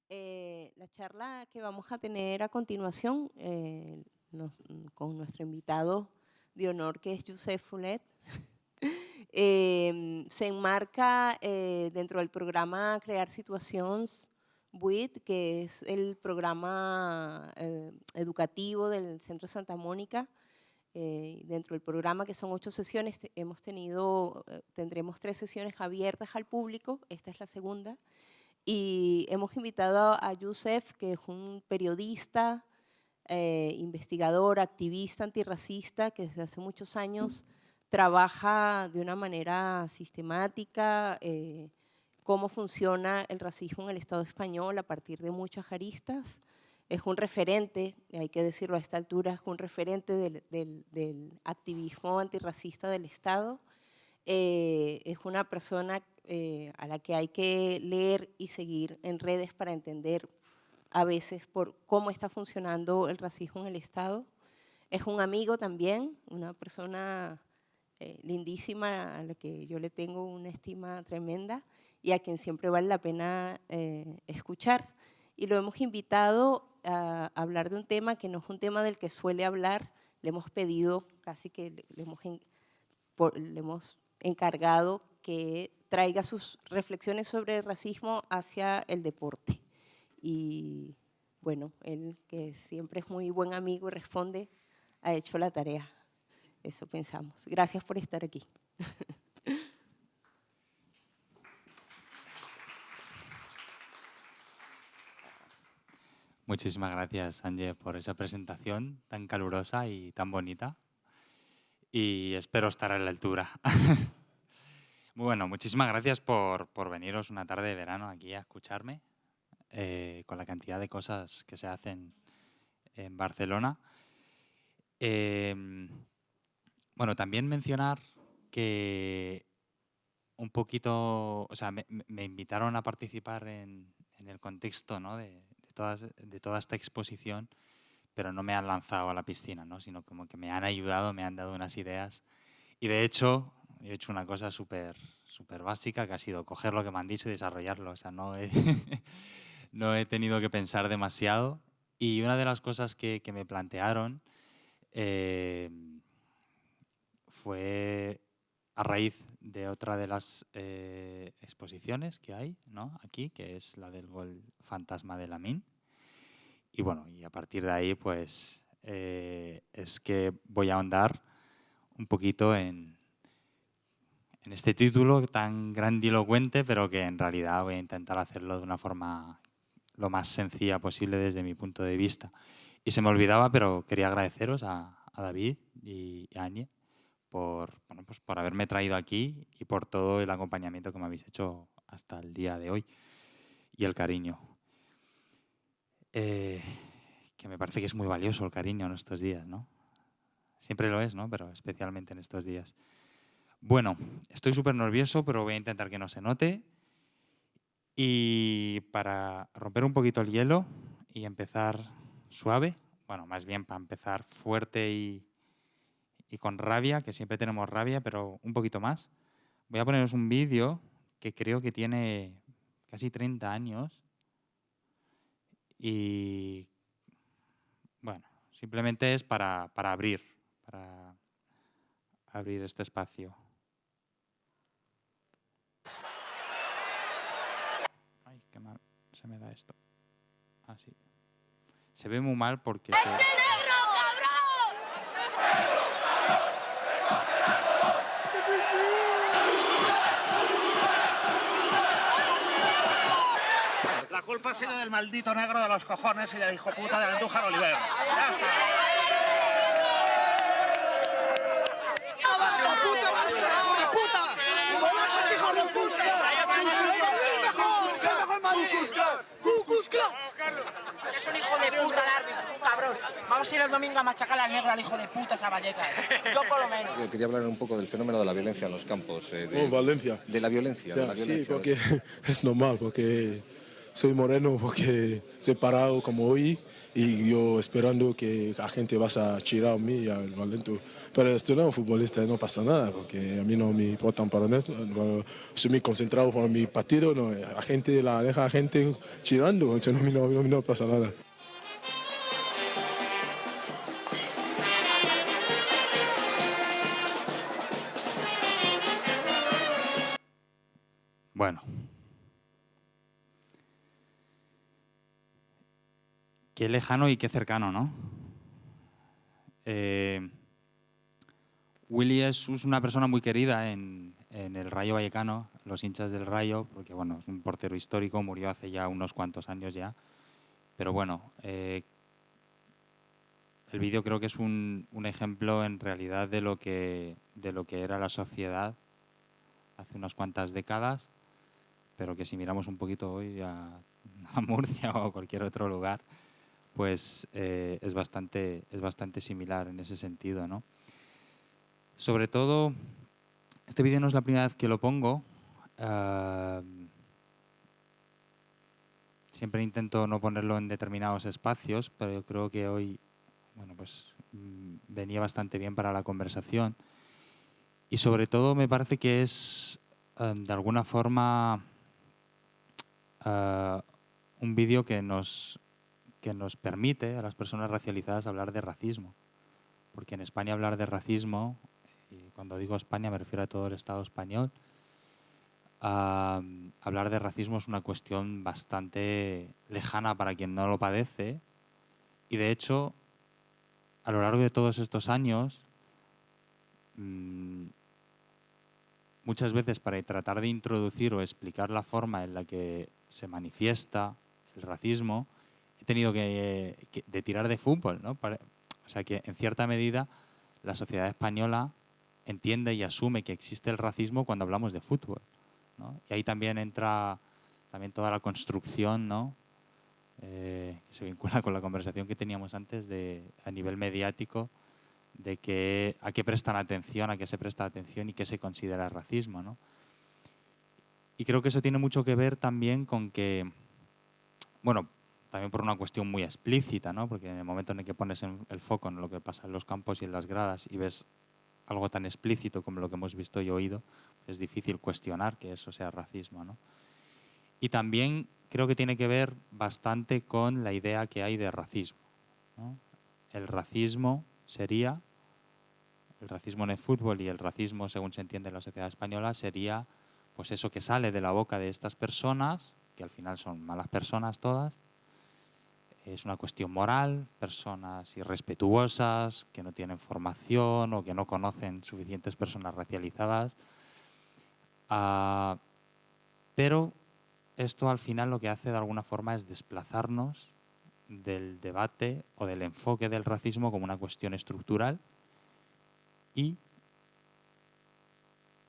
La charla que vamos a tener a continuación con nuestro invitado de honor, que es Youssef Foulet, se enmarca dentro del programa Crear Situacions 8, que es el programa educativo del Centro Santa Mónica. Dentro del programa, que son 8 sesiones, tendremos 3 sesiones abiertas al público, esta es la segunda, y hemos invitado a Youssef, que es un periodista, investigador, activista antirracista, que desde hace muchos años trabaja de una manera sistemática cómo funciona el racismo en el Estado español a partir de muchas aristas. Es un referente, hay que decirlo a esta altura, es un referente del activismo antirracista del Estado. Es una persona a la que hay que leer y seguir en redes para entender a veces por cómo está funcionando el racismo en el Estado. Es un amigo también, una persona lindísima a la que yo le tengo una estima tremenda y a quien siempre vale la pena escuchar. Y lo hemos invitado a hablar de un tema que no es un tema del que suele hablar. Le hemos pedido, casi que le hemos encargado que traiga sus reflexiones sobre el racismo hacia el deporte. Y bueno, él, que siempre es muy buen amigo y responde, ha hecho la tarea. Eso pensamos. Gracias por estar aquí. Muchísimas gracias, Angie, por esa presentación tan calurosa y tan bonita. Y espero estar a la altura. Bueno, muchísimas gracias por veniros una tarde de verano aquí a escucharme, con la cantidad de cosas que se hacen en Barcelona. Bueno, también mencionar que un poquito, o sea, me invitaron a participar en el contexto, ¿no?, de toda esta exposición, pero no me han lanzado a la piscina, ¿no?, sino como que me han ayudado, me han dado unas ideas. Y de hecho, he hecho una cosa súper básica, que ha sido coger lo que me han dicho y desarrollarlo. O sea, no he tenido que pensar demasiado. Y una de las cosas que me plantearon fue a raíz de otra de las exposiciones que hay, ¿no?, aquí, que es la del gol fantasma de Lamine. Y bueno, y a partir de ahí, pues, es que voy a ahondar un poquito en este título tan grandilocuente, pero que en realidad voy a intentar hacerlo de una forma lo más sencilla posible desde mi punto de vista. Y se me olvidaba, pero quería agradeceros a David y a Áñez por haberme traído aquí y por todo el acompañamiento que me habéis hecho hasta el día de hoy y el cariño. Que me parece que es muy valioso el cariño en estos días, ¿no? Siempre lo es, ¿no?, pero especialmente en estos días. Bueno, estoy súper nervioso, pero voy a intentar que no se note. Y para romper un poquito el hielo y empezar suave, bueno, más bien para empezar fuerte y con rabia, que siempre tenemos rabia, pero un poquito más, voy a poneros un vídeo que creo que tiene casi 30 años y, bueno, simplemente es para abrir este espacio. Ay, qué mal se me da esto. Así. Se ve muy mal porque se... La culpa ha sido del maldito negro de los cojones y del hijo puta de Andújar Oliver. ¡Ya está! ¡Barça, puta Barça, hijo de puta! ¡Polacos, hijo de puta! ¡El mejor Madrid! ¡Cucus Clan! Es un hijo de puta el árbitro, es un cabrón. Vamos a ir el domingo a machacar al negro, al hijo de puta esa Vallecas. Yo por lo menos. Yo quería hablar un poco del fenómeno de la violencia en los campos. Valencia. De la violencia. Sí, porque es normal, porque soy moreno porque soy parado como hoy y yo esperando que la gente vaya a chirar a mí y al Valento. Pero estoy no futbolista y no pasa nada porque a mí no me importa para nada. Estoy muy concentrado por mi partido, no, la gente la deja a la gente chirando, entonces no pasa nada. Bueno. Qué lejano y qué cercano, ¿no? Willy es una persona muy querida en el Rayo Vallecano, los hinchas del Rayo, porque bueno, es un portero histórico, murió hace ya unos cuantos años ya. Pero bueno, el vídeo creo que es un ejemplo en realidad de lo que era la sociedad hace unas cuantas décadas, pero que si miramos un poquito hoy a Murcia o a cualquier otro lugar, pues es bastante similar en ese sentido, ¿no? Sobre todo, este vídeo no es la primera vez que lo pongo. Siempre intento no ponerlo en determinados espacios, pero yo creo que hoy, bueno, pues venía bastante bien para la conversación. Y sobre todo me parece que es, de alguna forma, un vídeo que nos permite a las personas racializadas hablar de racismo. Porque en España hablar de racismo, y cuando digo España me refiero a todo el Estado español, hablar de racismo es una cuestión bastante lejana para quien no lo padece. Y de hecho, a lo largo de todos estos años, muchas veces para tratar de introducir o explicar la forma en la que se manifiesta el racismo, he tenido que tirar de fútbol, ¿no? O sea que en cierta medida la sociedad española entiende y asume que existe el racismo cuando hablamos de fútbol, ¿no? Y ahí también entra toda la construcción, ¿no? Que se vincula con la conversación que teníamos antes a nivel mediático, de a qué prestan atención, a qué se presta atención y qué se considera racismo, ¿no? Y creo que eso tiene mucho que ver también con que, bueno, también por una cuestión muy explícita, ¿no? Porque en el momento en el que pones el foco en lo que pasa en los campos y en las gradas y ves algo tan explícito como lo que hemos visto y oído, es difícil cuestionar que eso sea racismo, ¿no? Y también creo que tiene que ver bastante con la idea que hay de racismo, ¿no? El racismo sería, el racismo en el fútbol y el racismo, según se entiende en la sociedad española, sería pues eso que sale de la boca de estas personas, que al final son malas personas todas. Es una cuestión moral, personas irrespetuosas, que no tienen formación o que no conocen suficientes personas racializadas. Pero esto al final lo que hace de alguna forma es desplazarnos del debate o del enfoque del racismo como una cuestión estructural y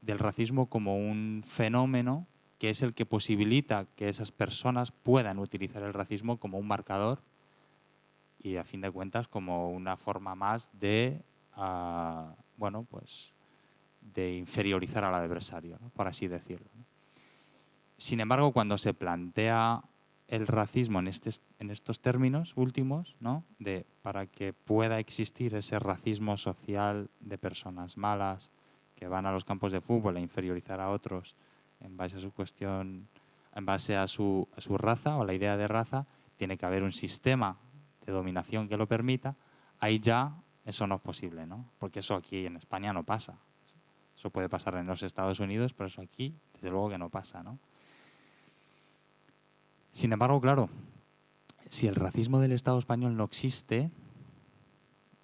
del racismo como un fenómeno que es el que posibilita que esas personas puedan utilizar el racismo como un marcador y a fin de cuentas como una forma más de, bueno, pues de inferiorizar al adversario, ¿no? Por así decirlo, ¿no? Sin embargo, cuando se plantea el racismo en estos términos últimos, ¿no? Para que pueda existir ese racismo social de personas malas que van a los campos de fútbol a inferiorizar a otros en base a su cuestión, en base a su raza o la idea de raza, tiene que haber un sistema de dominación que lo permita. Ahí ya eso no es posible, ¿no? Porque eso aquí en España no pasa. Eso puede pasar en los Estados Unidos, pero eso aquí desde luego que no pasa, ¿no? Sin embargo, claro, si el racismo del Estado español no existe,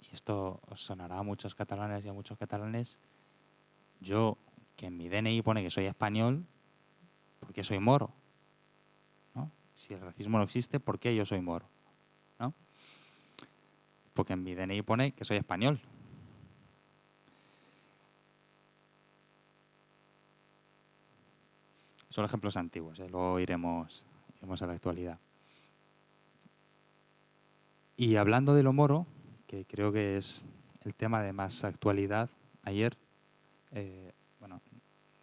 y esto os sonará a muchos catalanes y a muchos catalanes, yo, que en mi DNI pone que soy español, ¿por qué soy moro? ¿No? Si el racismo no existe, ¿por qué yo soy moro? ¿No? Porque en mi DNI pone que soy español. Son ejemplos antiguos, luego iremos a la actualidad. Y hablando de lo moro, que creo que es el tema de más actualidad, ayer, bueno,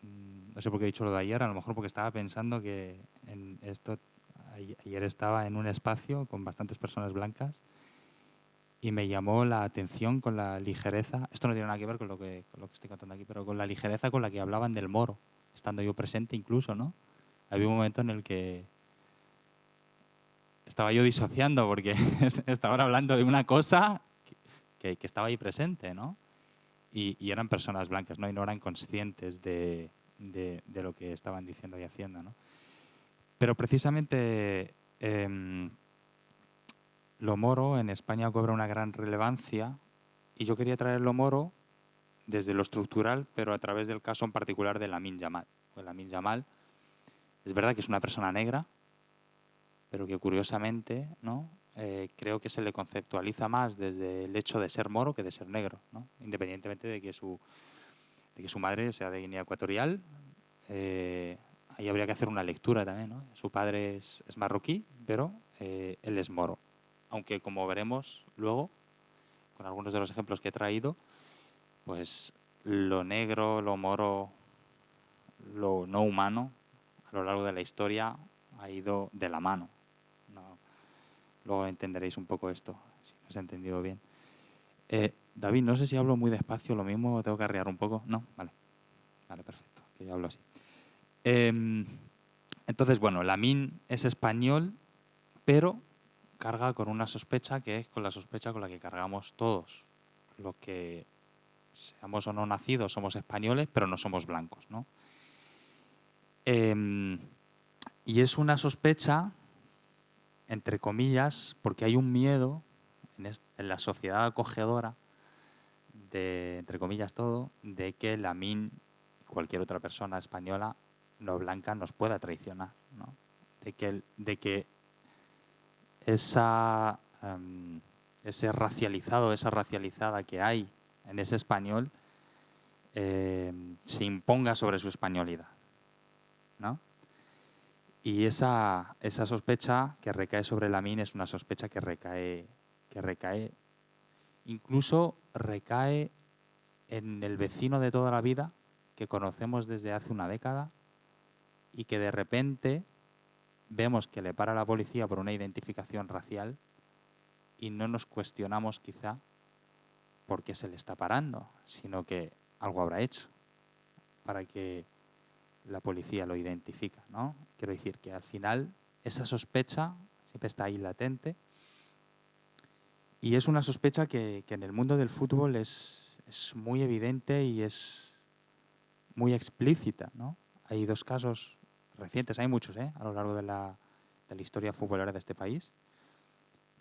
no sé por qué he dicho lo de ayer, a lo mejor porque estaba pensando que en esto ayer estaba en un espacio con bastantes personas blancas y me llamó la atención con la ligereza, esto no tiene nada que ver con lo que estoy contando aquí, pero con la ligereza con la que hablaban del moro, estando yo presente incluso, ¿no? Había un momento en el que estaba yo disociando porque estaban hablando de una cosa que estaba ahí presente, ¿no? Y eran personas blancas, ¿no? Y no eran conscientes de lo que estaban diciendo y haciendo, ¿no? Pero precisamente lo moro en España cobra una gran relevancia y yo quería traer lo moro desde lo estructural, pero a través del caso en particular de Lamine Yamal. Pues Lamine Yamal es verdad que es una persona negra, pero que curiosamente, ¿no? Creo que se le conceptualiza más desde el hecho de ser moro que de ser negro, ¿no? Independientemente de que su madre sea de Guinea Ecuatorial. Ahí habría que hacer una lectura también, ¿no? Su padre es marroquí, pero él es moro. Aunque, como veremos luego, con algunos de los ejemplos que he traído, pues lo negro, lo moro, lo no humano, a lo largo de la historia ha ido de la mano, ¿no? Luego entenderéis un poco esto, si no os he entendido bien. David, no sé si hablo muy despacio, lo mismo, tengo que arrear un poco. No, vale, perfecto, que yo hablo así. Entonces, bueno, Lamine es español, pero carga con una sospecha que es con la sospecha con la que cargamos todos. Los que seamos o no nacidos somos españoles, pero no somos blancos, ¿no? Y es una sospecha, entre comillas, porque hay un miedo en la sociedad acogedora, de, entre comillas todo, de que Lamine y cualquier otra persona española no blanca nos pueda traicionar, ¿no? De que ese racializado, esa racializada que hay en ese español se imponga sobre su españolidad, ¿no? Y esa sospecha que recae sobre Lamine es una sospecha que recae, incluso recae en el vecino de toda la vida que conocemos desde hace una década y que de repente vemos que le para la policía por una identificación racial y no nos cuestionamos quizá por qué se le está parando, sino que algo habrá hecho para que la policía lo identifique, ¿no? Quiero decir que al final esa sospecha siempre está ahí latente y es una sospecha que en el mundo del fútbol es muy evidente y es muy explícita, ¿no? Hay dos casos recientes, hay muchos, a lo largo de la historia futbolera de este país,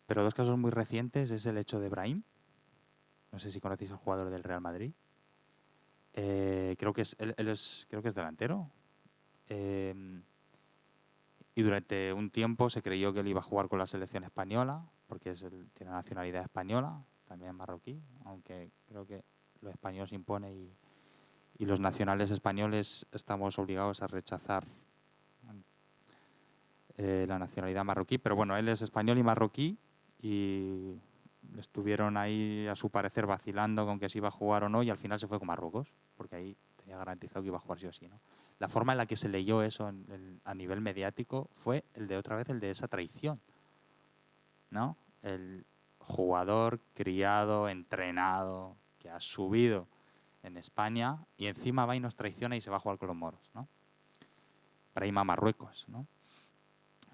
pero dos casos muy recientes es el hecho de Brahim. No sé si conocéis al jugador del Real Madrid. Creo que es delantero. Y durante un tiempo se creyó que él iba a jugar con la selección española, porque tiene nacionalidad española, también marroquí, aunque creo que lo español se impone y los nacionales españoles estamos obligados a rechazar la nacionalidad marroquí. Pero bueno, él es español y marroquí y estuvieron ahí, a su parecer, vacilando con que si iba a jugar o no y al final se fue con Marruecos, porque ahí tenía garantizado que iba a jugar sí o sí, ¿no? La forma en la que se leyó eso a nivel mediático fue el de esa traición, ¿no? El jugador criado, entrenado, que ha subido en España y encima va y nos traiciona y se va a jugar con los moros, ¿no? Para ir a Marruecos, ¿no?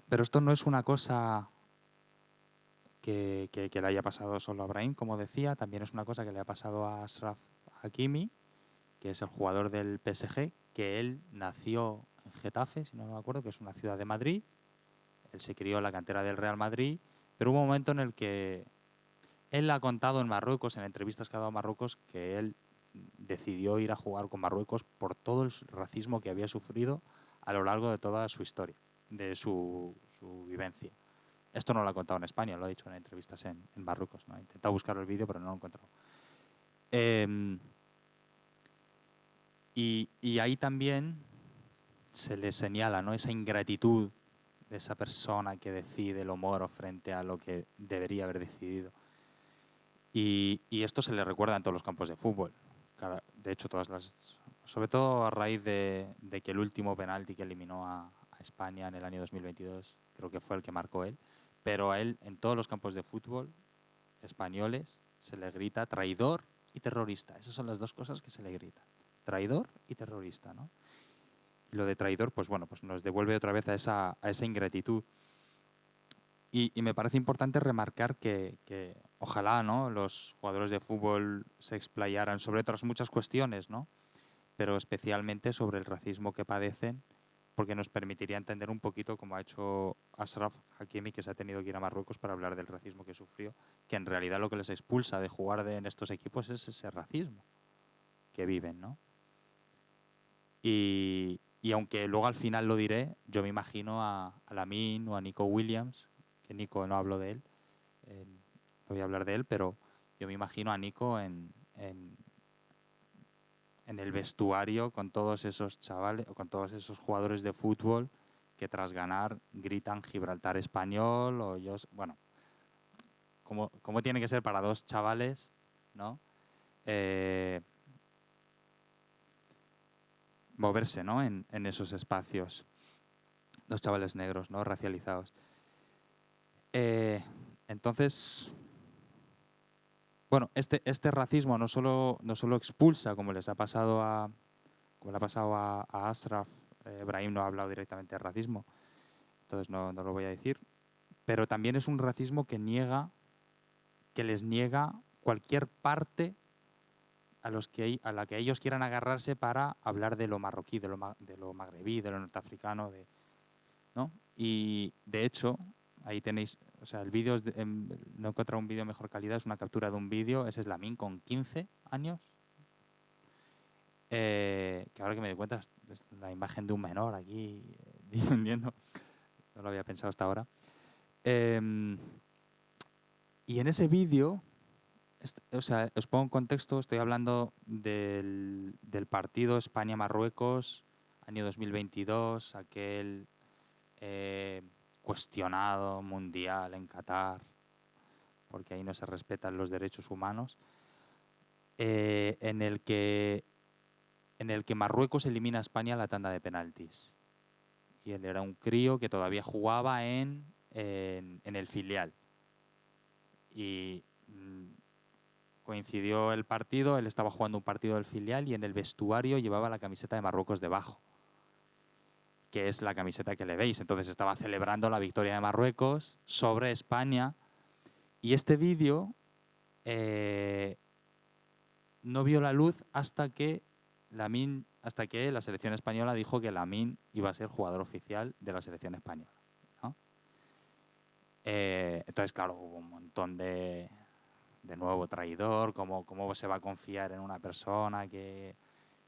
Pero esto no es una cosa que le haya pasado solo a Brahim, como decía, también es una cosa que le ha pasado a Achraf Hakimi, que es el jugador del PSG, que él nació en Getafe, si no me acuerdo, que es una ciudad de Madrid. Él se crió en la cantera del Real Madrid, pero hubo un momento en el que él ha contado en Marruecos, en entrevistas que ha dado a Marruecos, que él decidió ir a jugar con Marruecos por todo el racismo que había sufrido a lo largo de toda su historia, de su vivencia. Esto no lo ha contado en España, lo ha dicho en entrevistas en Marruecos, ¿no? He intentado buscar el vídeo, pero no lo he encontrado. Y ahí también se le señala, ¿no?, esa ingratitud de esa persona que decide lo moro frente a lo que debería haber decidido. Y esto se le recuerda en todos los campos de fútbol. De hecho, sobre todo a raíz de que el último penalti que eliminó a España en el año 2022, creo que fue el que marcó él, pero a él en todos los campos de fútbol españoles se le grita traidor y terrorista. Esas son las dos cosas que se le gritan, traidor y terrorista, ¿no? Y lo de traidor, pues bueno, pues nos devuelve otra vez a esa ingratitud. Y me parece importante remarcar que ojalá, ¿no?, los jugadores de fútbol se explayaran sobre otras muchas cuestiones, ¿no?, pero especialmente sobre el racismo que padecen, porque nos permitiría entender un poquito, como ha hecho Achraf Hakimi, que se ha tenido que ir a Marruecos para hablar del racismo que sufrió, que en realidad lo que les expulsa de jugar en estos equipos es ese racismo que viven, ¿no? Y aunque luego al final lo diré, yo me imagino a Lamine o a Nico Williams, que Nico no hablo de él, no voy a hablar de él, pero yo me imagino a Nico en el vestuario con todos esos chavales, con todos esos jugadores de fútbol que tras ganar gritan Gibraltar español o yo, bueno, como tiene que ser para dos chavales, ¿no? Moverse, ¿no?, en esos espacios, los chavales negros, ¿no?, racializados. Entonces, bueno, este racismo no solo expulsa, como les ha pasado como le ha pasado a Achraf. Brahim no ha hablado directamente de racismo, entonces no lo voy a decir, pero también es un racismo que les niega cualquier parte a la que ellos quieran agarrarse para hablar de lo marroquí, de lo magrebí, de lo norteafricano, ¿no? Y de hecho, ahí tenéis, o sea, el vídeo, no he encontrado un vídeo de mejor calidad, es una captura de un vídeo, ese es Lamine con 15 años, que ahora que me doy cuenta es la imagen de un menor aquí difundiendo, no lo había pensado hasta ahora. Y en ese vídeo, o sea, os pongo en contexto, estoy hablando del partido España-Marruecos, año 2022, aquel cuestionado mundial en Qatar, porque ahí no se respetan los derechos humanos, en el que Marruecos elimina a España en la tanda de penaltis. Y él era un crío que todavía jugaba en el filial. Y coincidió el partido, él estaba jugando un partido del filial y en el vestuario llevaba la camiseta de Marruecos debajo, que es la camiseta que le veis. Entonces estaba celebrando la victoria de Marruecos sobre España. Y este vídeo no vio la luz hasta que la selección española dijo que Lamine iba a ser jugador oficial de la selección española, ¿no? Entonces, claro, hubo un montón de nuevo traidor, cómo se va a confiar en una persona que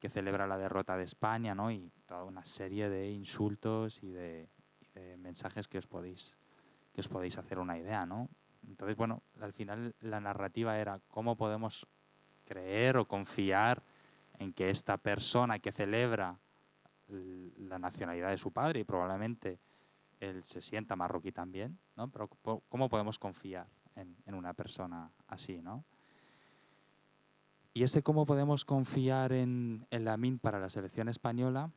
celebra la derrota de España, ¿no? Y toda una serie de insultos y de mensajes que os podéis hacer una idea, ¿no? Entonces, bueno, al final la narrativa era cómo podemos creer o confiar en que esta persona que celebra la nacionalidad de su padre, y probablemente él se sienta marroquí también, ¿no? Pero ¿cómo podemos confiar en una persona así, ¿no? Y ese cómo podemos confiar en Lamine para la selección española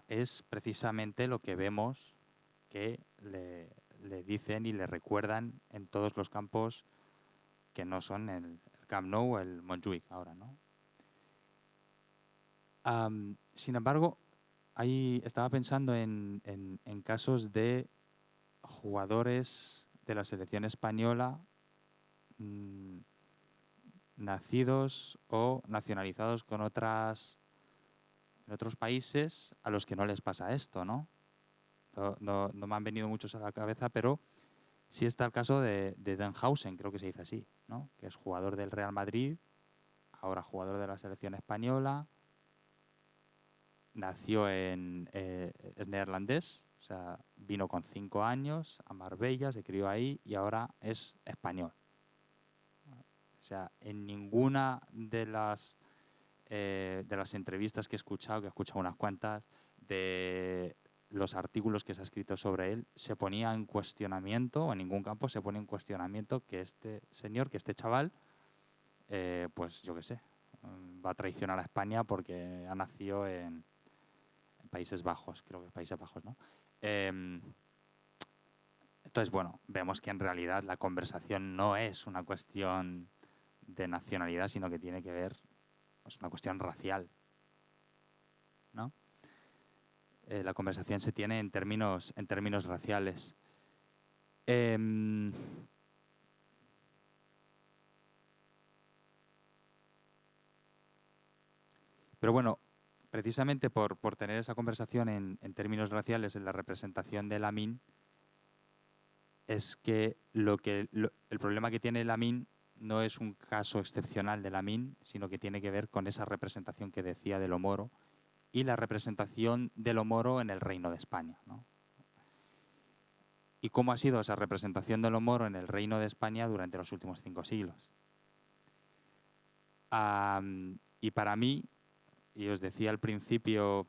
es precisamente lo que vemos que le dicen y le recuerdan en todos los campos que no son el Camp Nou o el Montjuïc ahora, ¿no? Sin embargo, ahí estaba pensando en casos de jugadores de la selección española nacidos o nacionalizados en otros países a los que no les pasa esto, ¿no? No me han venido muchos a la cabeza, pero sí está el caso de Denhausen, creo que se dice así, ¿no? Que es jugador del Real Madrid, ahora jugador de la selección española, nació es neerlandés, o sea, vino con 5 años a Marbella, se crió ahí y ahora es español. O sea, en ninguna de las entrevistas que he escuchado unas cuantas, de los artículos que se ha escrito sobre él, se ponía en cuestionamiento, o en ningún campo se pone en cuestionamiento que este señor, que este chaval, pues yo qué sé, va a traicionar a España porque ha nacido en Países Bajos, creo que Países Bajos, ¿no? Entonces, bueno, vemos que en realidad la conversación no es una cuestión de nacionalidad, sino que tiene que ver, es una cuestión racial, ¿no? La conversación se tiene en términos raciales. Pero bueno, precisamente por tener esa conversación en términos raciales en la representación de Lamin, es que el problema que tiene Lamin no es un caso excepcional de Lamin, sino que tiene que ver con esa representación que decía de lo moro y la representación de lo moro en el Reino de España, ¿no? Y cómo ha sido esa representación de lo moro en el Reino de España durante los últimos 5 siglos. Y para mí, y os decía al principio,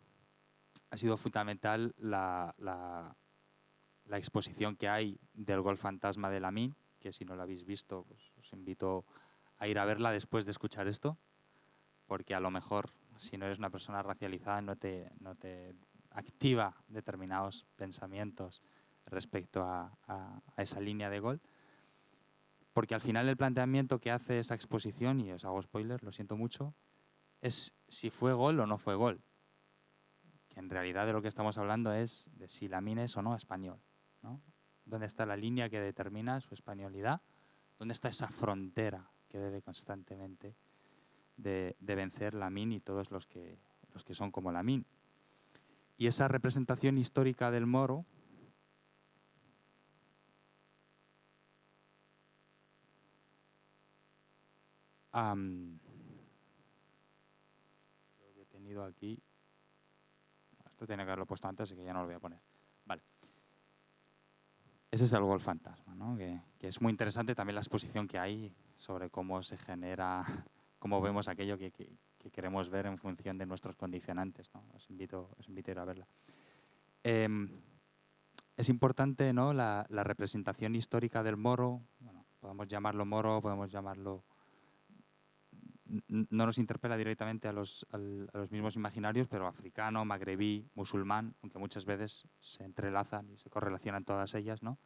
ha sido fundamental la exposición que hay del Gol Fantasma de Lamin, que si no la habéis visto, pues os invito a ir a verla después de escuchar esto, porque a lo mejor, si no eres una persona racializada, no te activa determinados pensamientos respecto a esa línea de gol. Porque al final el planteamiento que hace esa exposición, y os hago spoiler, lo siento mucho, es si fue gol o no fue gol. Que en realidad de lo que estamos hablando es de si Lamin es o no español, ¿no? ¿Dónde está la línea que determina su españolidad? ¿Dónde está esa frontera que debe constantemente de vencer Lamin y todos los que son como Lamin? Y esa representación histórica del moro creo que he tenido aquí, esto tiene que haberlo puesto antes, así que ya no lo voy a poner. Vale. Ese es el Gol Fantasma, ¿no? Que es muy interesante también la exposición que hay sobre cómo se genera, cómo vemos aquello que queremos ver en función de nuestros condicionantes, ¿no? Os invito a ir a verla. Es importante, ¿no?, la representación histórica del moro. Bueno, podemos llamarlo moro, podemos llamarlo... No nos interpela directamente a los mismos imaginarios, pero africano, magrebí, musulmán, aunque muchas veces se entrelazan y se correlacionan todas ellas, ¿no?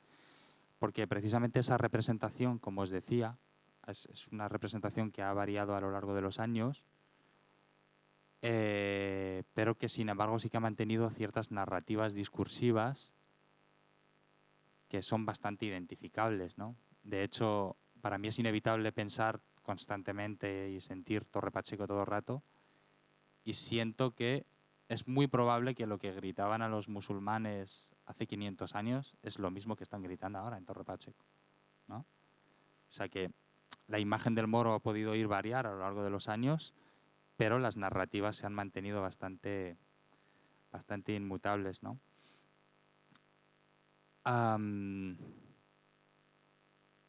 Porque precisamente esa representación, como os decía, es una representación que ha variado a lo largo de los años, pero que sin embargo sí que ha mantenido ciertas narrativas discursivas que son bastante identificables, ¿no? De hecho, para mí es inevitable pensar constantemente y sentir Torre Pacheco todo el rato, y siento que es muy probable que lo que gritaban a los musulmanes hace 500 años es lo mismo que están gritando ahora en Torre Pacheco, ¿no? O sea que la imagen del moro ha podido ir variar a lo largo de los años, pero las narrativas se han mantenido bastante inmutables, ¿no?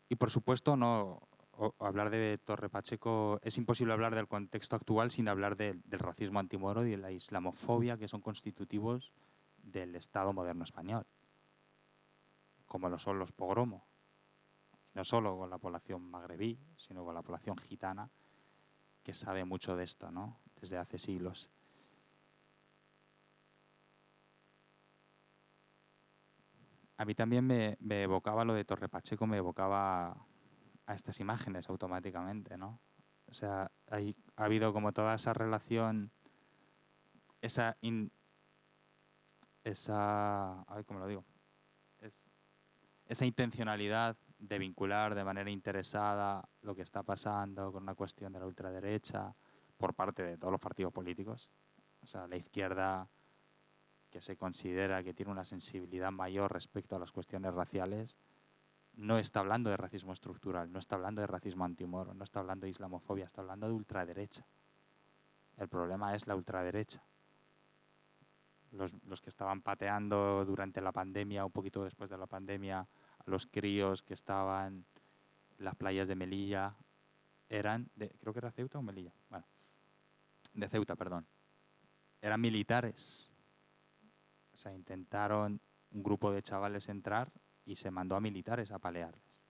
Y por supuesto, hablar de Torre Pacheco, es imposible hablar del contexto actual sin hablar del racismo antimoro y de la islamofobia, que son constitutivos del Estado moderno español, como lo son los pogromos. No solo con la población magrebí, sino con la población gitana, que sabe mucho de esto, ¿no?, desde hace siglos. A mí también me evocaba lo de Torre Pacheco, me evocaba a estas imágenes automáticamente, ¿no? O sea, ha habido como toda esa relación, ¿cómo lo digo? Esa intencionalidad de vincular de manera interesada lo que está pasando con una cuestión de la ultraderecha por parte de todos los partidos políticos. O sea, la izquierda, que se considera que tiene una sensibilidad mayor respecto a las cuestiones raciales, no está hablando de racismo estructural, no está hablando de racismo antimoro, no está hablando de islamofobia, está hablando de ultraderecha. El problema es la ultraderecha. Los que estaban pateando durante la pandemia, un poquito después de la pandemia, a los críos que estaban en las playas de Melilla, eran creo que era Ceuta o Melilla, bueno, de Ceuta, perdón. Eran militares. O sea, intentaron un grupo de chavales entrar y se mandó a militares a apalearles,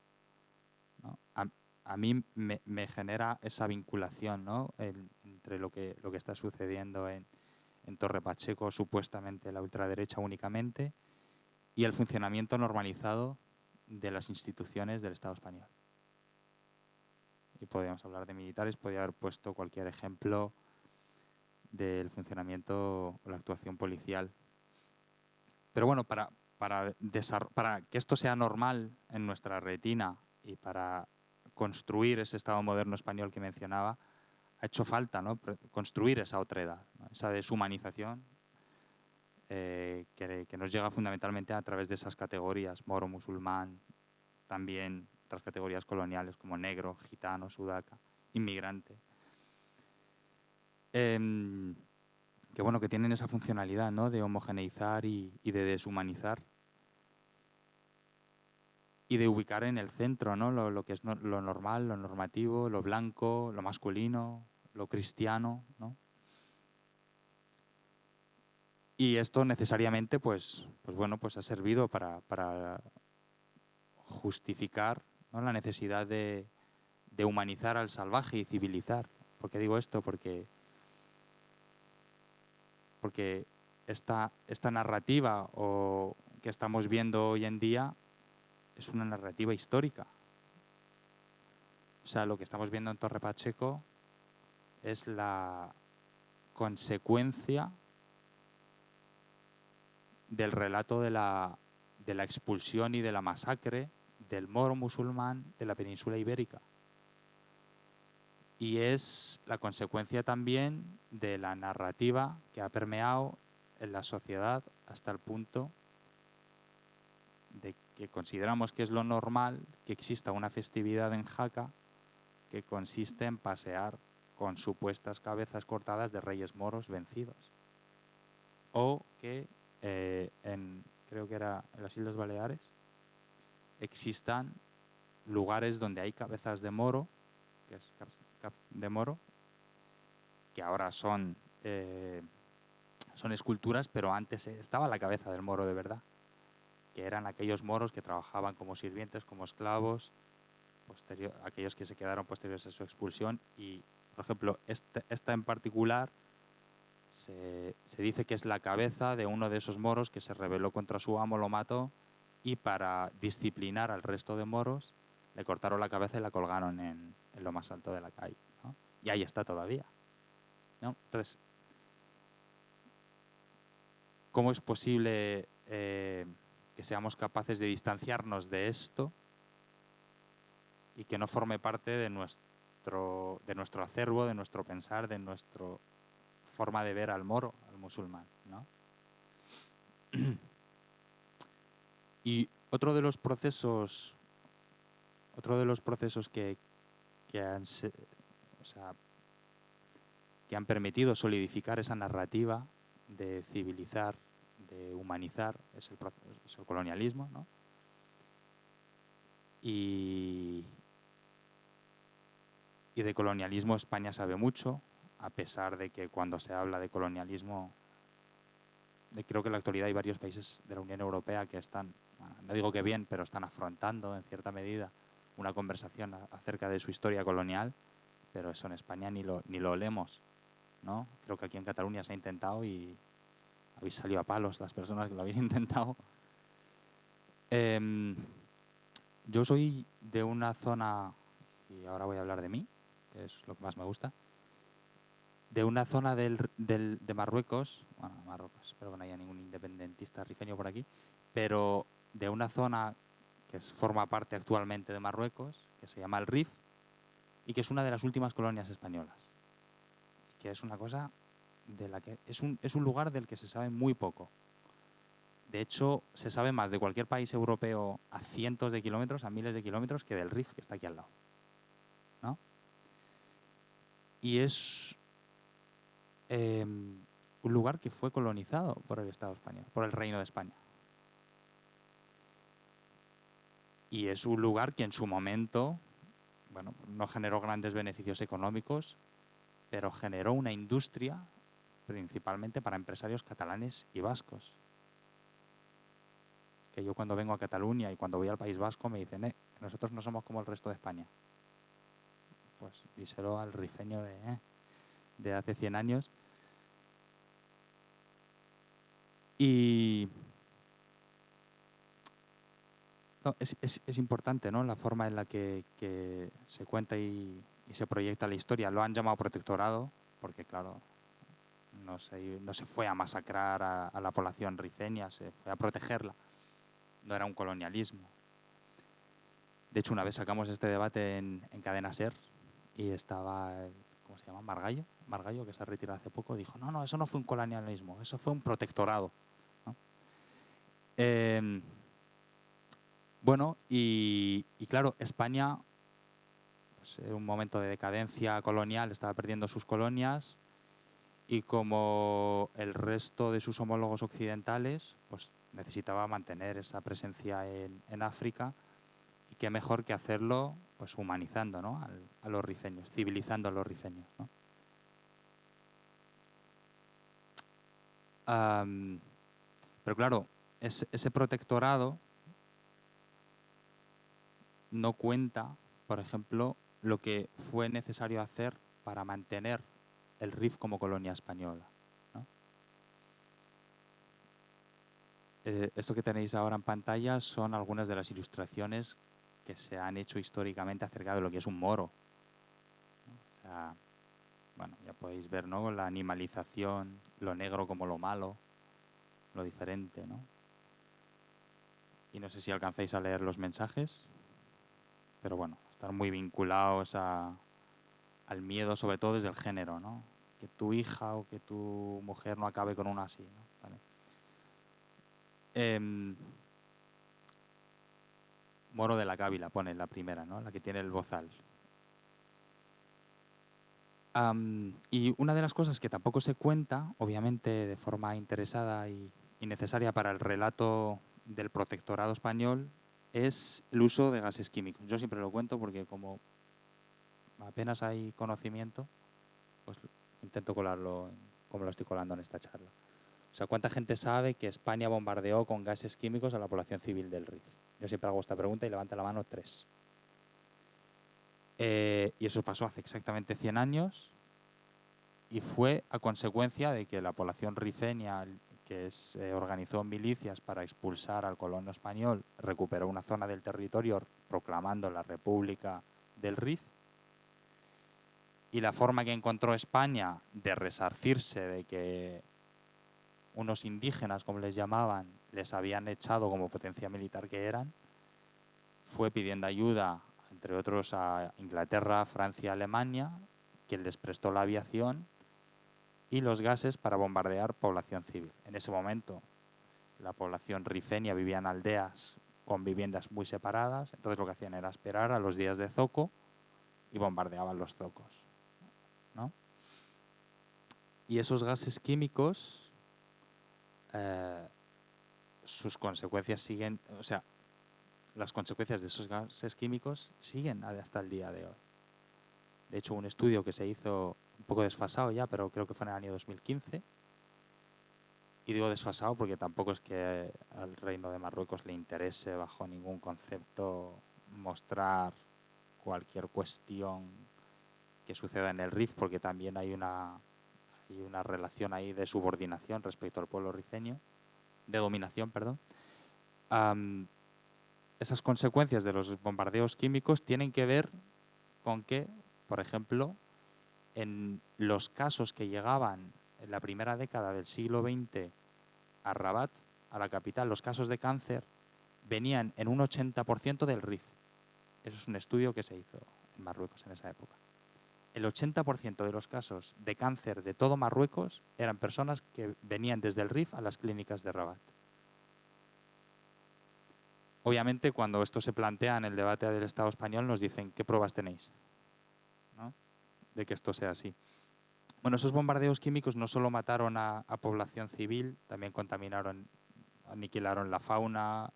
¿no? A mí me genera esa vinculación, ¿no?, entre lo que está sucediendo en en Torre Pacheco supuestamente la ultraderecha únicamente, y el funcionamiento normalizado de las instituciones del Estado español. Y podríamos hablar de militares, podría haber puesto cualquier ejemplo del funcionamiento o la actuación policial. Pero bueno, para que esto sea normal en nuestra retina y para construir ese Estado moderno español que mencionaba, ha hecho falta, ¿no?, construir esa otredad, ¿no?, esa deshumanización que nos llega fundamentalmente a través de esas categorías, moro, musulmán, también otras categorías coloniales como negro, gitano, sudaca, inmigrante. Que bueno, que tienen esa funcionalidad, ¿no?, de homogeneizar y de deshumanizar y de ubicar en el centro, ¿no?, lo que es lo normal, lo normativo, lo blanco, lo masculino, lo cristiano, ¿no? Y esto necesariamente pues bueno, pues ha servido para justificar, ¿no?, la necesidad de humanizar al salvaje y civilizar. ¿Por qué digo esto? Porque esta narrativa que estamos viendo hoy en día es una narrativa histórica. O sea, lo que estamos viendo en Torre Pacheco es la consecuencia del relato de la expulsión y de la masacre del moro musulmán de la península ibérica. Y es la consecuencia también de la narrativa que ha permeado en la sociedad hasta el punto de que consideramos que es lo normal que exista una festividad en Jaca que consiste en pasear con supuestas cabezas cortadas de reyes moros vencidos. O que creo que era en las Islas Baleares, existan lugares donde hay cabezas de moro, que es cap de moro, que ahora son esculturas, pero antes estaba la cabeza del moro de verdad, que eran aquellos moros que trabajaban como sirvientes, como esclavos, aquellos que se quedaron posteriores a su expulsión. Y, por ejemplo, esta en particular se dice que es la cabeza de uno de esos moros que se rebeló contra su amo, lo mató, y para disciplinar al resto de moros le cortaron la cabeza y la colgaron en lo más alto de la calle, ¿no? Y ahí está todavía, ¿no? Entonces, ¿cómo es posible que seamos capaces de distanciarnos de esto y que no forme parte de nuestro acervo, de nuestro pensar, de nuestra forma de ver al moro, al musulmán, ¿no? Y otro de los procesos que han permitido solidificar esa narrativa de civilizar, de humanizar, es el colonialismo, ¿no? Y de colonialismo España sabe mucho, a pesar de que cuando se habla de colonialismo, creo que en la actualidad hay varios países de la Unión Europea que están, no digo que bien, pero están afrontando en cierta medida una conversación acerca de su historia colonial, pero eso en España ni lo olemos, ¿no? Creo que aquí en Cataluña se ha intentado y habéis salido a palos las personas que lo habéis intentado. Yo soy de una zona, y ahora voy a hablar de mí, que es lo que más me gusta, de una zona de Marruecos, bueno, Marruecos, espero que no haya ningún independentista rifeño por aquí, pero de una zona que forma parte actualmente de Marruecos, que se llama el Rif, y que es una de las últimas colonias españolas. Que es una cosa de la que es un lugar del que se sabe muy poco. De hecho, se sabe más de cualquier país europeo a cientos de kilómetros, a miles de kilómetros, que del Rif, que está aquí al lado, ¿no? Y es un lugar que fue colonizado por el Estado español, por el Reino de España. Y es un lugar que en su momento, bueno, no generó grandes beneficios económicos, pero generó una industria principalmente para empresarios catalanes y vascos. Que yo cuando vengo a Cataluña y cuando voy al País Vasco me dicen, nosotros no somos como el resto de España. Pues díselo al rifeño de hace 100 años. Y no, es importante, ¿no?, la forma en la que se cuenta y se proyecta la historia. Lo han llamado protectorado porque, claro, no se fue a masacrar a la población rifeña, se fue a protegerla. No era un colonialismo. De hecho, una vez sacamos este debate en Cadena SER y estaba, ¿cómo se llama?, Margallo, que se ha retirado hace poco, dijo, no, eso no fue un colonialismo, eso fue un protectorado, ¿no? Bueno, y claro, España, pues, en un momento de decadencia colonial, estaba perdiendo sus colonias y como el resto de sus homólogos occidentales, pues necesitaba mantener esa presencia en África, y qué mejor que hacerlo pues humanizando, ¿no?, a los rifeños, civilizando a los rifeños, ¿no? Pero claro, ese protectorado no cuenta, por ejemplo, lo que fue necesario hacer para mantener el RIF como colonia española, ¿no? Esto que tenéis ahora en pantalla son algunas de las ilustraciones que se han hecho históricamente acerca de lo que es un moro, ¿no? O sea, bueno, ya podéis ver, ¿no?, la animalización, lo negro como lo malo, lo diferente, ¿no? Y no sé si alcanzáis a leer los mensajes, pero bueno, están muy vinculados al miedo, sobre todo desde el género, ¿no? Que tu hija o que tu mujer no acabe con una así, ¿no? ¿Vale? Moro de la Cávila pone la primera, ¿no?, la que tiene el bozal. Y una de las cosas que tampoco se cuenta, obviamente de forma interesada y necesaria para el relato del protectorado español, es el uso de gases químicos. Yo siempre lo cuento porque como apenas hay conocimiento, pues intento colarlo como lo estoy colando en esta charla. O sea, ¿cuánta gente sabe que España bombardeó con gases químicos a la población civil del RIF? Yo siempre hago esta pregunta y levanta la mano 3. Y eso pasó hace exactamente 100 años y fue a consecuencia de que la población rifeña, que organizó milicias para expulsar al colono español, recuperó una zona del territorio proclamando la República del Rif. Y la forma que encontró España de resarcirse de que unos indígenas, como les llamaban, les habían echado como potencia militar que eran, fue pidiendo ayuda, entre otros, a Inglaterra, Francia, Alemania, quien les prestó la aviación y los gases para bombardear población civil. En ese momento, la población rifeña vivía en aldeas con viviendas muy separadas, entonces lo que hacían era esperar a los días de zoco y bombardeaban los zocos, ¿no? Y esos gases químicos, sus consecuencias siguen, o sea, las consecuencias de esos gases químicos siguen hasta el día de hoy. De hecho, un estudio que se hizo un poco desfasado ya, pero creo que fue en el año 2015, y digo desfasado porque tampoco es que al Reino de Marruecos le interese bajo ningún concepto mostrar cualquier cuestión que suceda en el RIF, porque también hay una relación ahí de subordinación respecto al pueblo rifeño, de dominación, perdón. Esas consecuencias de los bombardeos químicos tienen que ver con que, por ejemplo, en los casos que llegaban en la primera década del siglo XX a Rabat, a la capital, los casos de cáncer venían en un 80% del RIF. Eso es un estudio que se hizo en Marruecos en esa época. El 80% de los casos de cáncer de todo Marruecos eran personas que venían desde el RIF a las clínicas de Rabat. Obviamente, cuando esto se plantea en el debate del Estado español, nos dicen, ¿qué pruebas tenéis, ¿no?, de que esto sea así? Bueno, esos bombardeos químicos no solo mataron a población civil, también contaminaron, aniquilaron la fauna,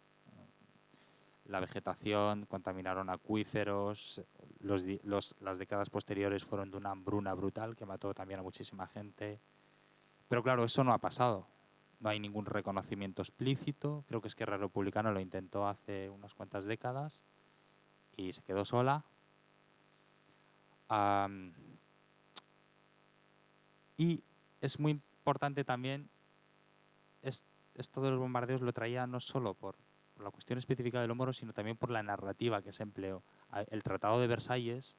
la vegetación, contaminaron acuíferos. Las décadas posteriores fueron de una hambruna brutal que mató también a muchísima gente. Pero claro, eso no ha pasado. No hay ningún reconocimiento explícito. Creo que Esquerra Republicana lo intentó hace unas cuantas décadas y se quedó sola. Y es muy importante también esto de los bombardeos lo traía no solo por la cuestión específica de los moros, sino también por la narrativa que se empleó. El Tratado de Versalles,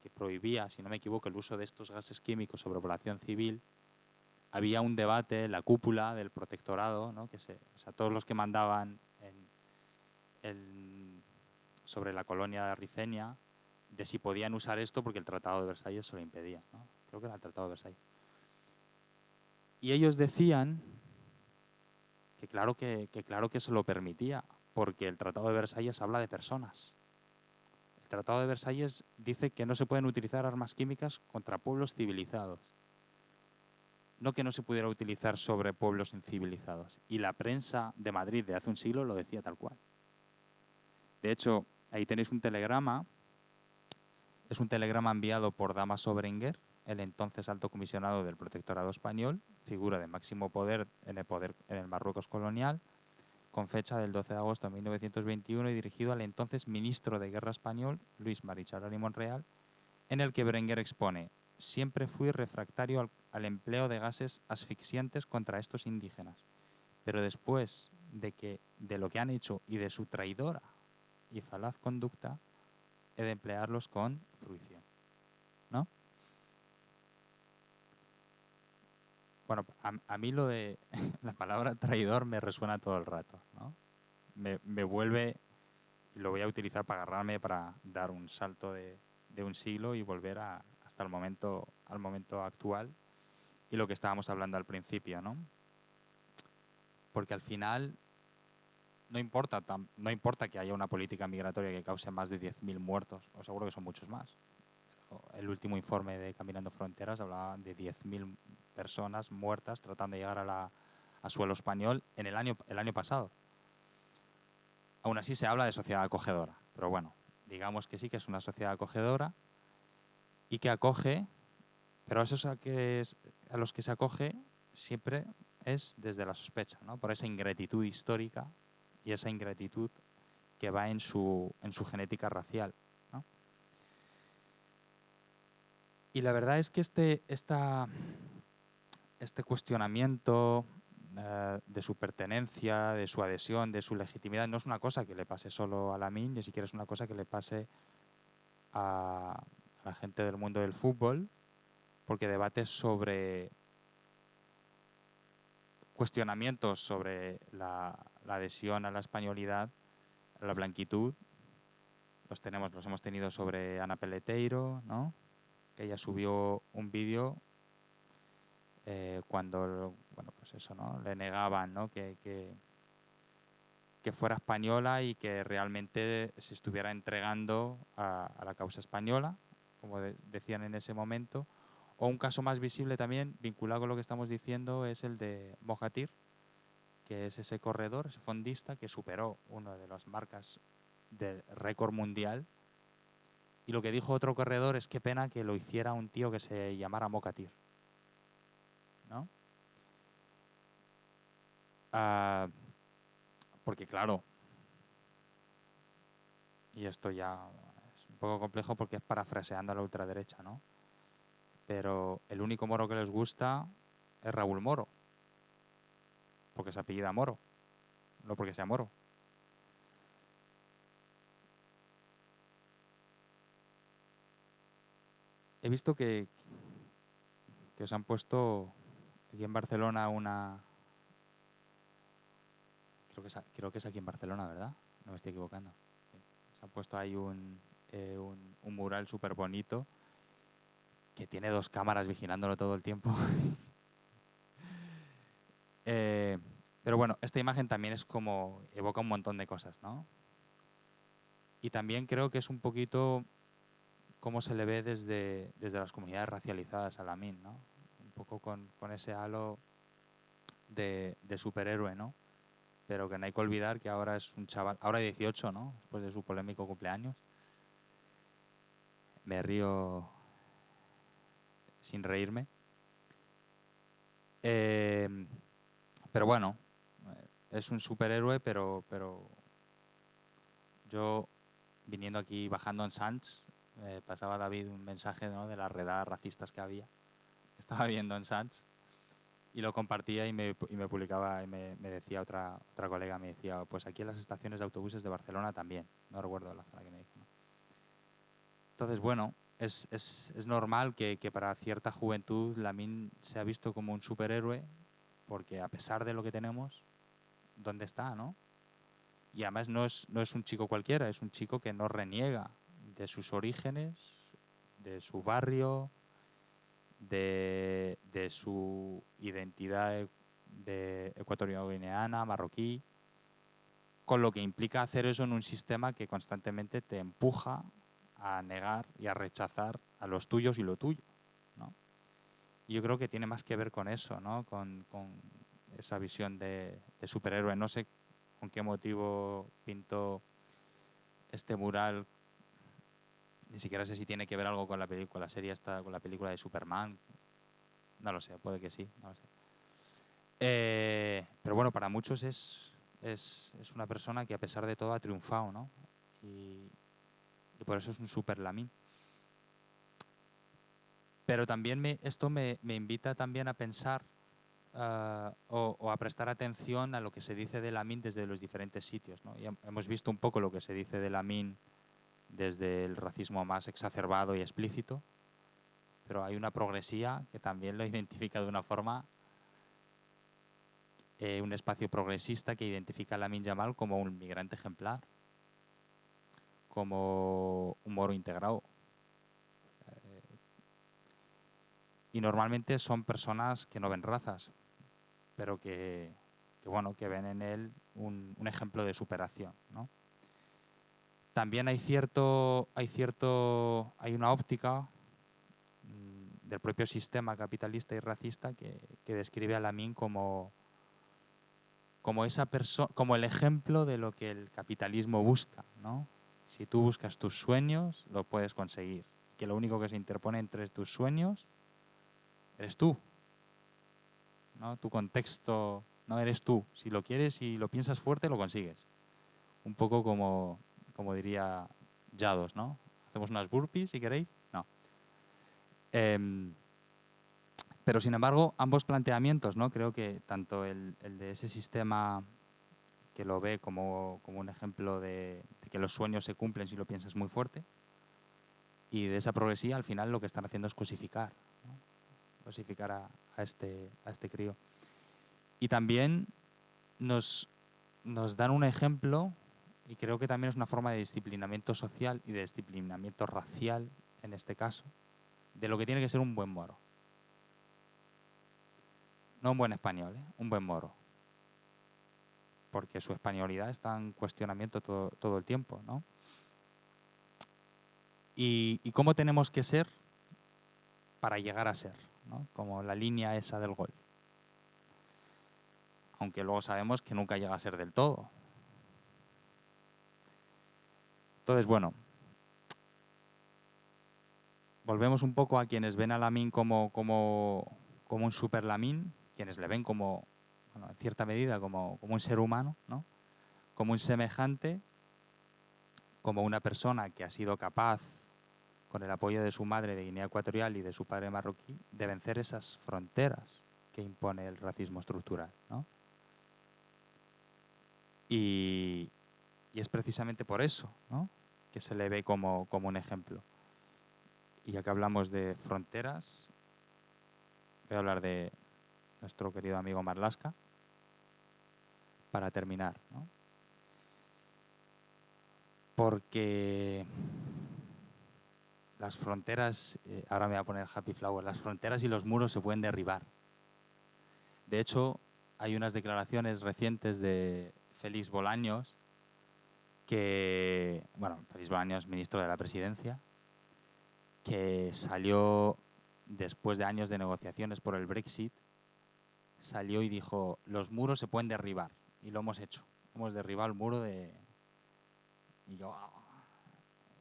que prohibía, si no me equivoco, el uso de estos gases químicos sobre población civil, había un debate en la cúpula del protectorado, ¿no? O sea, todos los que mandaban sobre la colonia rifeña, de si podían usar esto porque el Tratado de Versalles se lo impedía, ¿no? Creo que era el Tratado de Versalles. Y ellos decían que claro que se lo permitía, porque el Tratado de Versalles habla de personas. El Tratado de Versalles dice que no se pueden utilizar armas químicas contra pueblos civilizados. No que no se pudiera utilizar sobre pueblos incivilizados. Y la prensa de Madrid de hace un siglo lo decía tal cual. De hecho, ahí tenéis un telegrama. Es un telegrama enviado por Dámaso Berenguer, el entonces alto comisionado del Protectorado Español, figura de máximo poder en el Marruecos colonial, con fecha del 12 de agosto de 1921 y dirigido al entonces ministro de Guerra español, Luis Marichalar y Monreal, en el que Berenguer expone: siempre fui refractario al empleo de gases asfixiantes contra estos indígenas, pero después de lo que han hecho y de su traidora y falaz conducta, he de emplearlos con fruición, ¿no? Bueno, a mí lo de la palabra traidor me resuena todo el rato, ¿no? Me vuelve, y lo voy a utilizar para agarrarme para dar un salto de un siglo y volver hasta al momento actual y lo que estábamos hablando al principio, ¿no? Porque al final no importa que haya una política migratoria que cause más de 10.000 muertos, o seguro que son muchos más. El último informe de Caminando Fronteras hablaba de 10.000 personas muertas tratando de llegar a suelo español en el año pasado. Aún así se habla de sociedad acogedora, pero bueno, digamos que sí que es una sociedad acogedora y que acoge, pero esos a los que se acoge siempre es desde la sospecha, ¿no? Por esa ingratitud histórica y esa ingratitud que va en su genética racial, ¿no? Y la verdad es que este cuestionamiento de su pertenencia, de su adhesión, de su legitimidad, no es una cosa que le pase solo a Lamine, ni siquiera es una cosa que le pase a la gente del mundo del fútbol, porque debates sobre cuestionamientos sobre la adhesión a la españolidad, a la blanquitud, los hemos tenido sobre Ana Peleteiro, ¿no? Que ella subió un vídeo cuando, bueno, pues eso, ¿no? Le negaban, ¿no? que fuera española y que realmente se estuviera entregando a la causa española, como decían en ese momento. O un caso más visible también, vinculado con lo que estamos diciendo, es el de Mohatir, que es ese corredor, ese fondista que superó una de las marcas del récord mundial. Y lo que dijo otro corredor es: qué pena que lo hiciera un tío que se llamara Mokatir, ¿no? Porque claro, y esto ya es un poco complejo porque es parafraseando a la ultraderecha, ¿no? Pero el único moro que les gusta es Raúl Moro, porque se apellida Moro, no porque sea moro. He visto que os han puesto aquí en Barcelona creo que es aquí en Barcelona, ¿verdad? No me estoy equivocando. Se han puesto ahí un mural súper bonito que tiene 2 cámaras vigilándolo todo el tiempo. Pero bueno, esta imagen también es como, evoca un montón de cosas, ¿no? Y también creo que es un poquito cómo se le ve desde las comunidades racializadas a Lamine, ¿no? Un poco con ese halo de superhéroe, ¿no? Pero que no hay que olvidar que ahora es un chaval, ahora 18, ¿no? Después de su polémico cumpleaños. Me río sin reírme. Pero bueno, es un superhéroe, pero yo, viniendo aquí, bajando en Sants, pasaba a David un mensaje, ¿no? De las redadas racistas que había. Estaba viendo en Sants. Y lo compartía y me publicaba y me decía otra colega, me decía, pues aquí en las estaciones de autobuses de Barcelona también. No recuerdo la zona que me dijo, ¿no? Entonces, bueno, es normal que para cierta juventud Lamine se ha visto como un superhéroe, porque a pesar de lo que tenemos, ¿dónde está, no? Y además no es un chico cualquiera, es un chico que no reniega de sus orígenes, de su barrio, de su identidad de ecuatoriano-guineana, marroquí, con lo que implica hacer eso en un sistema que constantemente te empuja a negar y a rechazar a los tuyos y lo tuyo, ¿no? Y yo creo que tiene más que ver con eso, ¿no? Con esa visión de superhéroe. No sé con qué motivo pintó este mural. Ni siquiera sé si tiene que ver algo con la película, la serie esta, con la película de Superman. No lo sé, puede que sí, no lo sé. Pero bueno, para muchos es una persona que a pesar de todo ha triunfado, ¿no? Y por eso es un super Lamine. Pero también esto me invita también a pensar o a prestar atención a lo que se dice de Lamine desde los diferentes sitios, ¿no? Y hemos visto un poco lo que se dice de Lamine desde el racismo más exacerbado y explícito, pero hay una progresía que también lo identifica de una forma, un espacio progresista que identifica a Lamine Yamal como un migrante ejemplar, como un moro integrado. Y normalmente son personas que no ven razas, pero que ven en él un ejemplo de superación, ¿no? También hay una óptica del propio sistema capitalista y racista que describe a Lamine como el ejemplo de lo que el capitalismo busca, ¿no? Si tú buscas tus sueños, lo puedes conseguir. Que lo único que se interpone entre tus sueños eres tú, ¿no? Tu contexto no eres tú. Si lo quieres y lo piensas fuerte, lo consigues. Un poco como diría Yados, ¿no? Hacemos unas burpees si queréis. No. Pero sin embargo, ambos planteamientos, ¿no? Creo que tanto el de ese sistema que lo ve como un ejemplo de que los sueños se cumplen si lo piensas muy fuerte, y de esa progresía al final lo que están haciendo es cosificar, ¿no? Cosificar a este crío. Y también nos dan un ejemplo, y creo que también es una forma de disciplinamiento social y de disciplinamiento racial, en este caso, de lo que tiene que ser un buen moro. No un buen español, un buen moro. Porque su españolidad está en cuestionamiento todo el tiempo, ¿no? Y cómo tenemos que ser para llegar a ser, ¿no? Como la línea esa del gol. Aunque luego sabemos que nunca llega a ser del todo. Entonces, bueno, volvemos un poco a quienes ven a Lamine como un super Lamine, quienes le ven como, bueno, en cierta medida, como un ser humano, ¿no? Como un semejante, como una persona que ha sido capaz, con el apoyo de su madre de Guinea Ecuatorial y de su padre marroquí, de vencer esas fronteras que impone el racismo estructural, ¿no? Y es precisamente por eso, ¿no?, que se le ve como un ejemplo. Y ya que hablamos de fronteras, voy a hablar de nuestro querido amigo Marlaska para terminar, ¿no? Porque las fronteras, ahora me voy a poner Happy Flower, las fronteras y los muros se pueden derribar. De hecho, hay unas declaraciones recientes de Félix Bolaños, Félix Bolaños, ministro de la Presidencia, que salió después de años de negociaciones por el Brexit, salió y dijo, los muros se pueden derribar, y lo hemos hecho. Hemos derribado el muro de...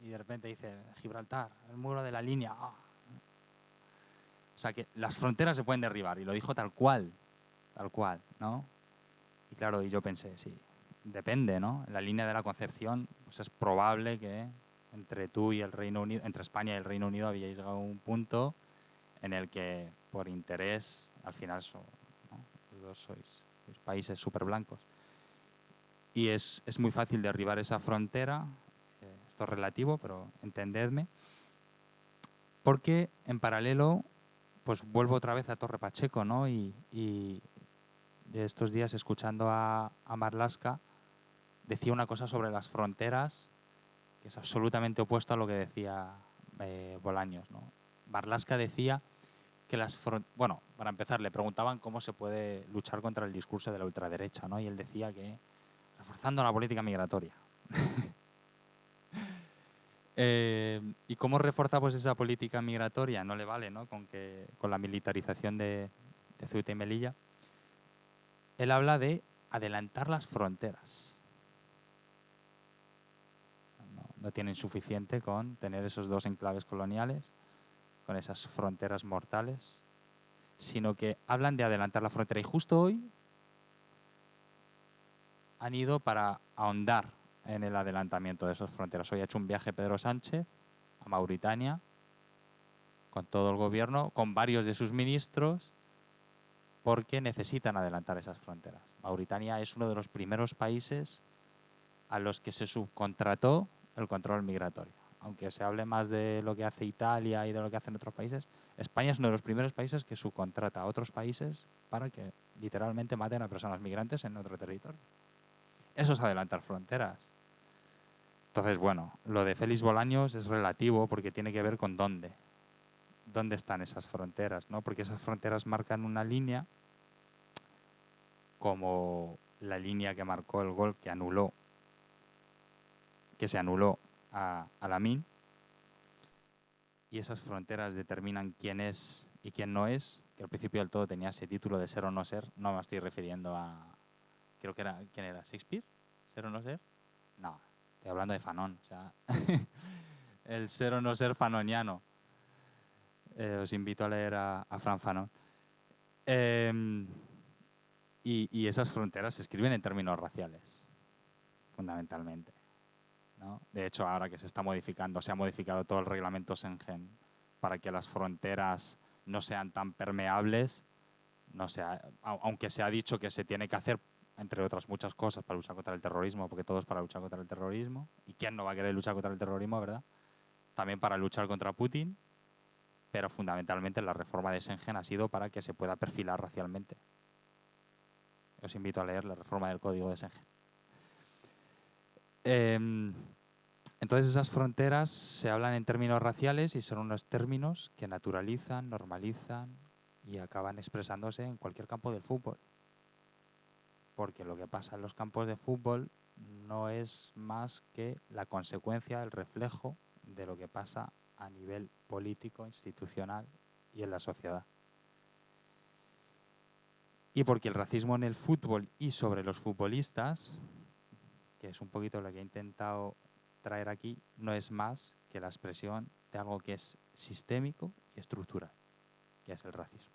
Y de repente dice, Gibraltar, el muro de la línea. O sea, que las fronteras se pueden derribar, y lo dijo tal cual, ¿no? Y claro, y yo pensé, sí, depende, ¿no? En la línea de la Concepción, pues es probable que entre tú y el Reino Unido, entre España y el Reino Unido habíais llegado a un punto en el que por interés, al final dos sois países súper blancos. Y es muy fácil derribar esa frontera, esto es relativo, pero entendedme, porque en paralelo, pues vuelvo otra vez a Torre Pacheco, ¿no? Y estos días, escuchando a Marlaska, decía una cosa sobre las fronteras que es absolutamente opuesto a lo que decía Bolaños, ¿no? Marlaska decía que bueno, para empezar, le preguntaban cómo se puede luchar contra el discurso de la ultraderecha, ¿no? Y él decía que reforzando la política migratoria. ¿Y cómo reforza pues esa política migratoria? No le vale, ¿no? Con la militarización de Ceuta y Melilla. Él habla de adelantar las fronteras. No tienen suficiente con tener esos dos enclaves coloniales, con esas fronteras mortales, sino que hablan de adelantar la frontera. Y justo hoy han ido para ahondar en el adelantamiento de esas fronteras. Hoy ha hecho un viaje Pedro Sánchez a Mauritania, con todo el gobierno, con varios de sus ministros, porque necesitan adelantar esas fronteras. Mauritania es uno de los primeros países a los que se subcontrató el control migratorio. Aunque se hable más de lo que hace Italia y de lo que hacen otros países, España es uno de los primeros países que subcontrata a otros países para que literalmente maten a personas migrantes en otro territorio. Eso es adelantar fronteras. Entonces, bueno, lo de Félix Bolaños es relativo porque tiene que ver con dónde están esas fronteras, ¿no? Porque esas fronteras marcan una línea, como la línea que marcó el gol que se anuló a Lamine, y esas fronteras determinan quién es y quién no es, que al principio del todo tenía ese título de ser o no ser. No me estoy refiriendo a, creo que era, ¿quién era? ¿Shakespeare? ¿Ser o no ser? No, estoy hablando de Fanon, o sea, el ser o no ser fanoniano. Os invito a leer a Fran Fanon. Y esas fronteras se escriben en términos raciales, fundamentalmente, ¿no? De hecho, ahora que se está modificando, se ha modificado todo el reglamento Schengen para que las fronteras no sean tan permeables, aunque se ha dicho que se tiene que hacer, entre otras muchas cosas, para luchar contra el terrorismo, porque todo es para luchar contra el terrorismo. ¿Y quién no va a querer luchar contra el terrorismo, verdad? También para luchar contra Putin, pero fundamentalmente la reforma de Schengen ha sido para que se pueda perfilar racialmente. Os invito a leer la reforma del Código de Schengen. Entonces esas fronteras se hablan en términos raciales y son unos términos que naturalizan, normalizan y acaban expresándose en cualquier campo del fútbol. Porque lo que pasa en los campos de fútbol no es más que la consecuencia, el reflejo de lo que pasa a nivel político, institucional y en la sociedad. Y porque el racismo en el fútbol y sobre los futbolistas, que es un poquito lo que he intentado traer aquí, no es más que la expresión de algo que es sistémico y estructural, que es el racismo.